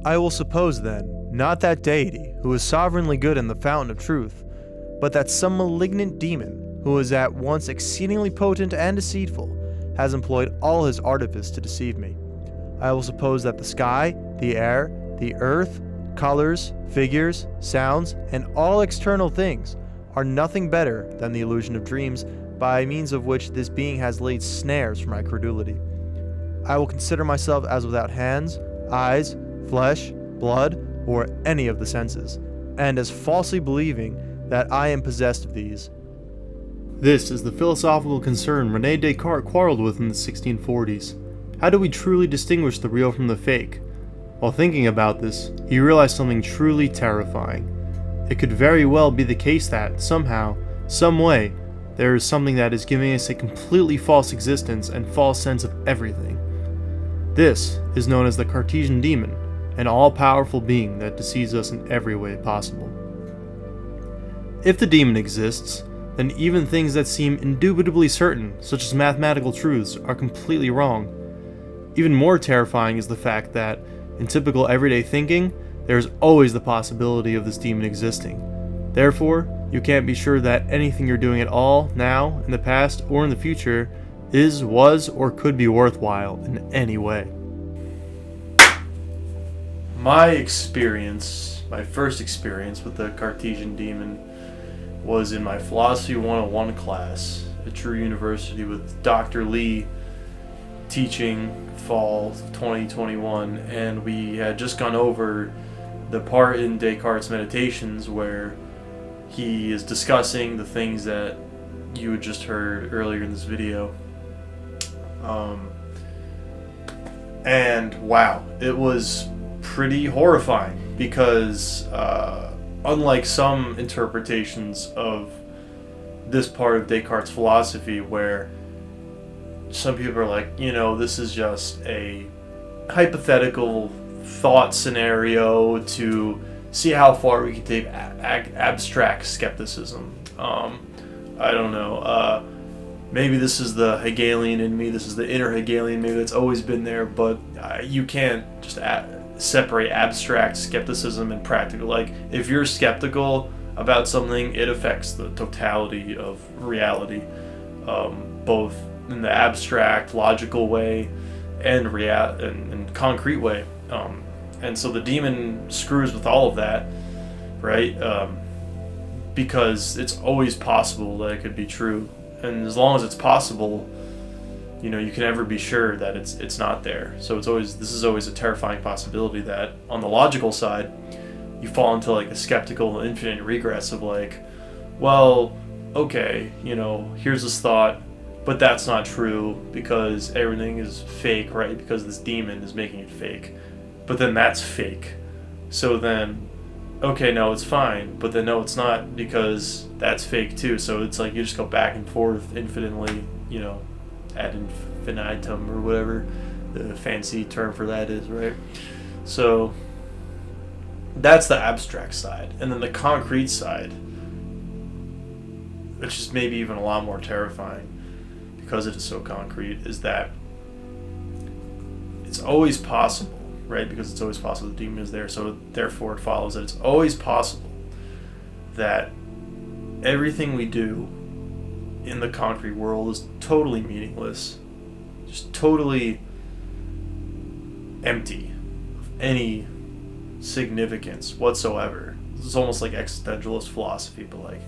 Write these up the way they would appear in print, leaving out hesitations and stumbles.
I will suppose then, not that deity who is sovereignly good and the fountain of truth, but that some malignant demon who is at once exceedingly potent and deceitful has employed all his artifice to deceive me. I will suppose that the sky, the air, the earth, colors, figures, sounds, and all external things are nothing better than the illusion of dreams by means of which this being has laid snares for my credulity. I will consider myself as without hands, eyes, flesh, blood, or any of the senses, and as falsely believing that I am possessed of these. This is the philosophical concern René Descartes quarreled with in the 1640s. How do we truly distinguish the real from the fake? While thinking about this, he realized something truly terrifying. It could very well be the case that, somehow, some way, there is something that is giving us a completely false existence and false sense of everything. This is known as the Cartesian Demon, an all-powerful being that deceives us in every way possible. If the demon exists, then even things that seem indubitably certain, such as mathematical truths, are completely wrong. Even more terrifying is the fact that, in typical everyday thinking, there is always the possibility of this demon existing. Therefore, you can't be sure that anything you're doing at all, now, in the past, or in the future, is, was, or could be worthwhile in any way. My first experience with the Cartesian Demon was in my Philosophy 101 class at True University with Dr. Lee teaching fall 2021, and we had just gone over the part in Descartes' Meditations where he is discussing the things that you had just heard earlier in this video. And wow, it was pretty horrifying because unlike some interpretations of this part of Descartes' philosophy where some people are like, this is just a hypothetical thought scenario to see how far we can take abstract skepticism. I don't know. Maybe this is the Hegelian in me, this is the inner Hegelian, maybe that's always been there, but you can't just separate abstract skepticism and practical. Like, if you're skeptical about something, it affects the totality of reality, both in the abstract, logical way and concrete way. And so the demon screws with all of that, right? Because it's always possible that it could be true. And as long as it's possible, you can never be sure that it's not there. So this is always a terrifying possibility that on the logical side, you fall into like a skeptical infinite regress of like, well, okay, here's this thought, but that's not true because everything is fake, right? Because this demon is making it fake. But then that's fake. So then, okay, no, it's fine, but then no, it's not because that's fake too. So it's like you just go back and forth infinitely, ad infinitum or whatever the fancy term for that is, right? So that's the abstract side. And then the concrete side, which is maybe even a lot more terrifying because it is so concrete, is that it's always possible, right? Because it's always possible the demon is there, so therefore it follows that it's always possible that everything we do in the concrete world is totally meaningless, just totally empty of any significance whatsoever. It's almost like existentialist philosophy, but like,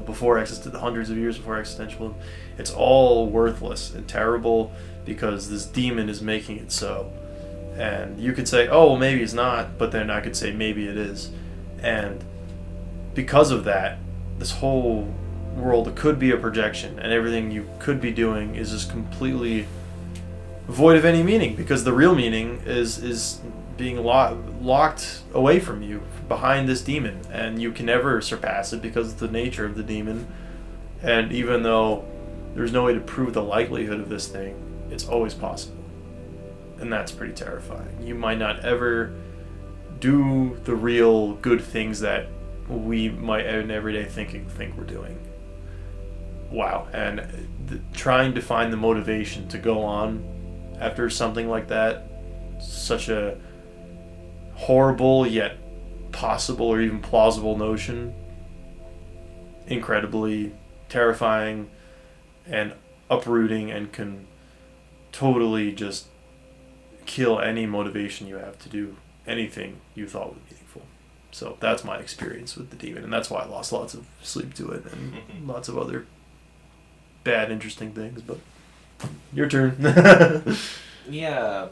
before hundreds of years before existentialism, it's all worthless and terrible because this demon is making it so. And you could say, oh, well, maybe it's not, but then I could say maybe it is. And because of that, this whole world could be a projection, and everything you could be doing is just completely void of any meaning, because the real meaning is being locked away from you behind this demon, and you can never surpass it because of the nature of the demon. And even though there's no way to prove the likelihood of this thing, it's always possible. And that's pretty terrifying. You might not ever do the real good things that we might in everyday thinking think we're doing. Wow. And trying to find the motivation to go on after something like that, such a horrible yet possible or even plausible notion incredibly terrifying and uprooting and can totally just kill any motivation you have to do anything you thought was meaningful. So that's my experience with the demon, and that's why I lost lots of sleep to it and lots of other bad, interesting things. But your turn. Yeah.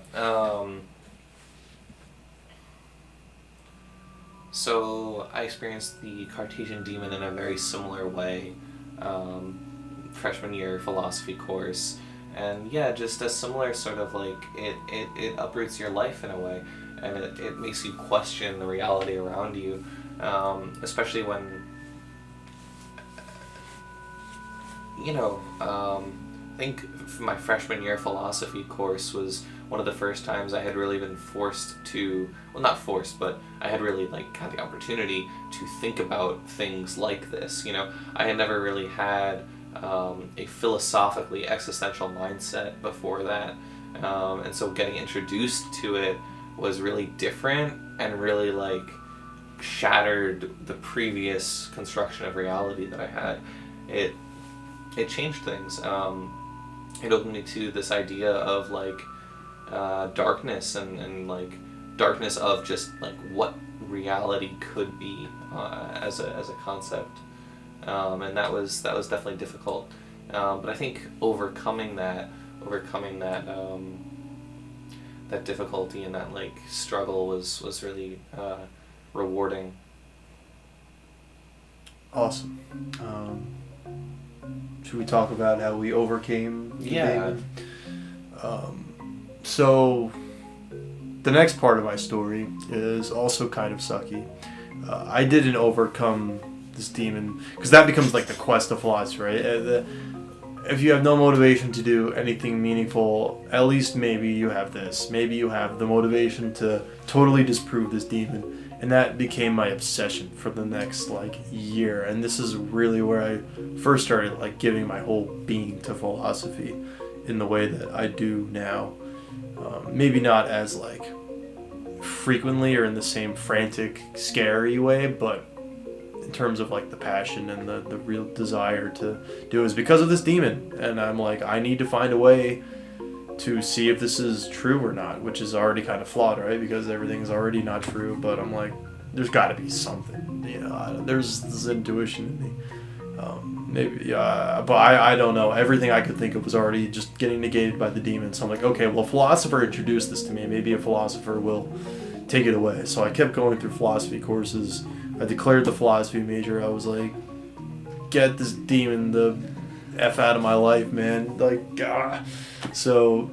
So I experienced the Cartesian Demon in a very similar way. Freshman year philosophy course, and yeah, just a similar sort of like it uproots your life in a way, and it makes you question the reality around you, especially when I think my freshman year philosophy course was one of the first times I had really been forced to, well, not forced, but I had really had the opportunity to think about things like this. I had never really had a philosophically existential mindset before that, and so getting introduced to it was really different and really shattered the previous construction of reality that I had. It changed things. It opened me to this idea of darkness and darkness of just what reality could be as a concept. And that was definitely difficult. But I think overcoming that difficulty and that struggle was really rewarding. Awesome. Should we talk about how we overcame the demon? So the next part of my story is also kind of sucky. I didn't overcome this demon, because that becomes the quest of philosophy, right? If you have no motivation to do anything meaningful, at least maybe you have this. Maybe you have the motivation to totally disprove this demon. And that became my obsession for the next year. And this is really where I first started giving my whole being to philosophy in the way that I do now. Maybe not as frequently or in the same frantic, scary way, but in terms of the passion and the real desire to do it is because of this demon. And I'm I need to find a way to see if this is true or not, which is already kind of flawed, right? Because everything's already not true. But I'm there's got to be something, there's this intuition in me. Maybe, but I don't know. Everything I could think of was already just getting negated by the demon. So I'm okay, well, a philosopher introduced this to me. Maybe a philosopher will take it away. So I kept going through philosophy courses. I declared the philosophy major. I was get this demon the F out of my life, man. So,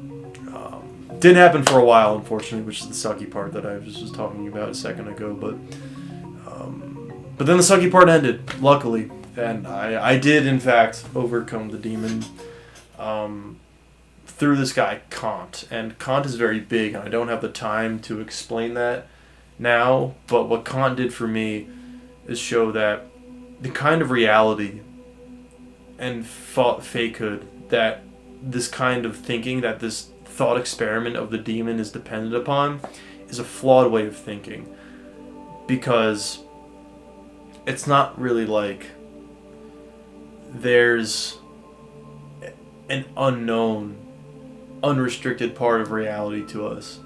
didn't happen for a while, unfortunately, which is the sucky part that I was talking about a second ago. But then the sucky part ended, luckily, and I did in fact overcome the demon through this guy Kant. And Kant is very big, and I don't have the time to explain that now. But what Kant did for me is show that the kind of reality and fakehood that this kind of thinking, that this thought experiment of the demon is dependent upon, is a flawed way of thinking. Because it's not really there's an unknown, unrestricted part of reality to us,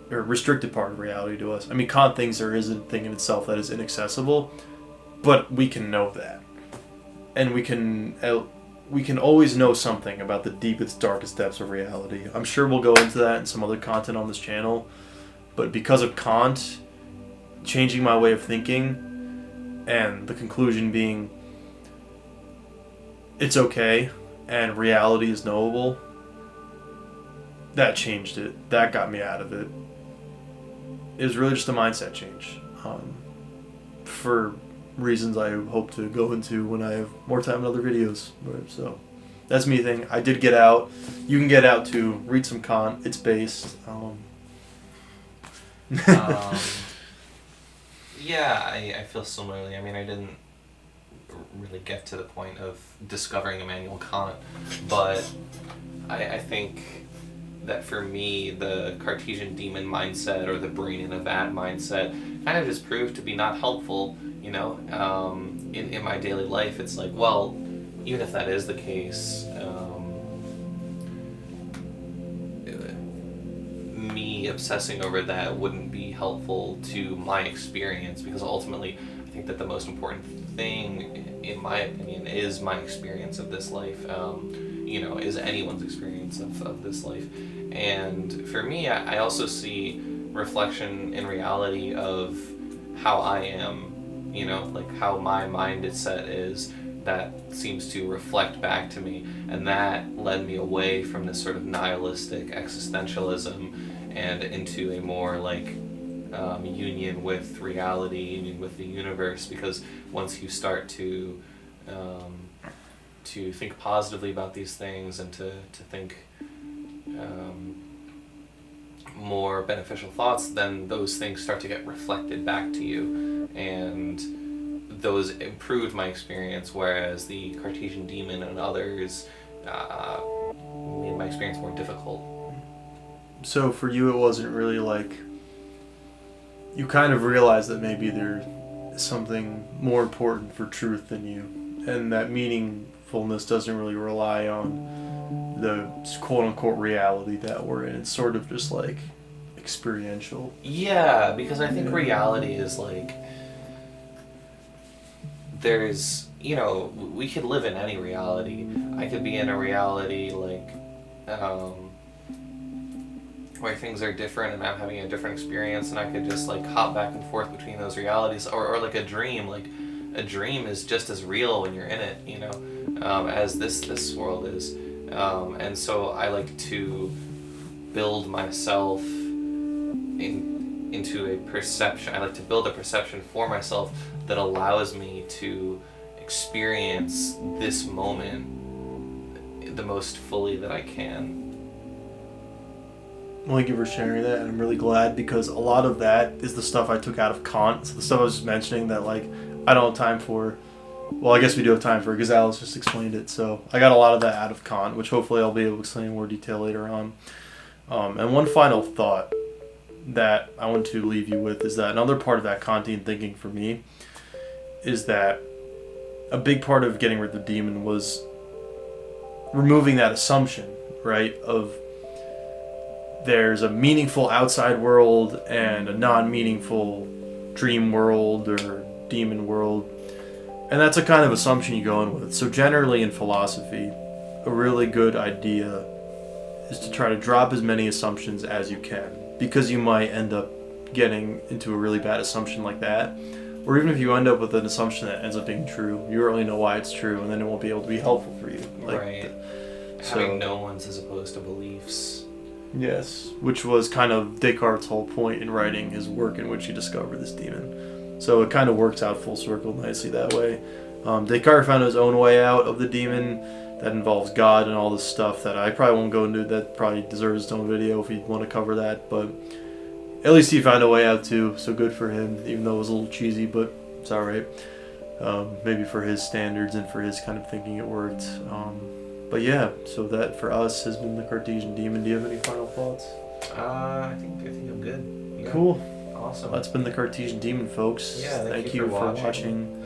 or restricted part of reality to us. I mean, Kant thinks there is a thing in itself that is inaccessible, but we can know that. And we can always know something about the deepest, darkest depths of reality. I'm sure we'll go into that in some other content on this channel. But because of Kant changing my way of thinking, and the conclusion being it's okay and reality is knowable, that changed it. That got me out of it. It was really just a mindset change. For reasons I hope to go into when I have more time in other videos. So that's me thing. I did get out. You can get out too. Read some Kant. It's based. Yeah, I feel similarly. I mean, I didn't really get to the point of discovering Immanuel Kant, but I think that for me, the Cartesian Demon mindset or the brain in a vat mindset kind of just proved to be not helpful, you know, in my daily life. It's like, well, even if that is the case, me obsessing over that wouldn't be helpful to my experience, because ultimately I think that the most important thing, in my opinion, is my experience of this life, you know, is anyone's experience of this life. And for me, I also see reflection in reality of how I am, you know, like how my mindset is, that seems to reflect back to me, and that led me away from this sort of nihilistic existentialism and into a more like union with reality, union with the universe, because once you start to think positively about these things and to think more beneficial thoughts, then those things start to get reflected back to you, and those improved my experience, whereas the Cartesian Demon and others made my experience more difficult. So for you, it wasn't really like, you kind of realized that maybe there's something more important for truth than you, and that meaningfulness doesn't really rely on the quote-unquote reality that we're in. It's sort of just like experiential. Yeah, because I think reality is like, there's, you know, we could live in any reality. I could be in a reality like where things are different and I'm having a different experience, and I could just like hop back and forth between those realities, or like a dream. Like a dream is just as real when you're in it, you know, as this world is, and so I like to build myself into a perception. I like to build a perception for myself that allows me to experience this moment the most fully that I can. Well, thank you for sharing that, and I'm really glad, because a lot of that is the stuff I took out of Kant. So the stuff I was just mentioning that like I don't have time for. Well, I guess we do have time for it because Alice just explained it. So I got a lot of that out of Kant, which hopefully I'll be able to explain in more detail later on. And one final thought that I want to leave you with is that another part of that Kantian thinking for me is that a big part of getting rid of the demon was removing that assumption, right, of there's a meaningful outside world and a non-meaningful dream world or demon world. And that's a kind of assumption you go in with. So generally in philosophy, a really good idea is to try to drop as many assumptions as you can, because you might end up getting into a really bad assumption like that. Or even if you end up with an assumption that ends up being true, you really know why it's true, and then it won't be able to be helpful for you. Like, right. Having knowns as opposed to beliefs. Yes, which was kind of Descartes' whole point in writing his work in which he discovered this demon. So it kind of works out full circle nicely that way. Descartes found his own way out of the demon that involves God and all this stuff that I probably won't go into. That probably deserves its own video if you want to cover that. But at least he found a way out too, so good for him, even though it was a little cheesy, but it's alright. Maybe for his standards and for his kind of thinking it worked. But yeah, so that for us has been the Cartesian Demon. Do you have any final thoughts? I think I'm good. Yeah. Cool. Awesome. That's been the Cartesian Demon, folks. Yeah, thank you for watching.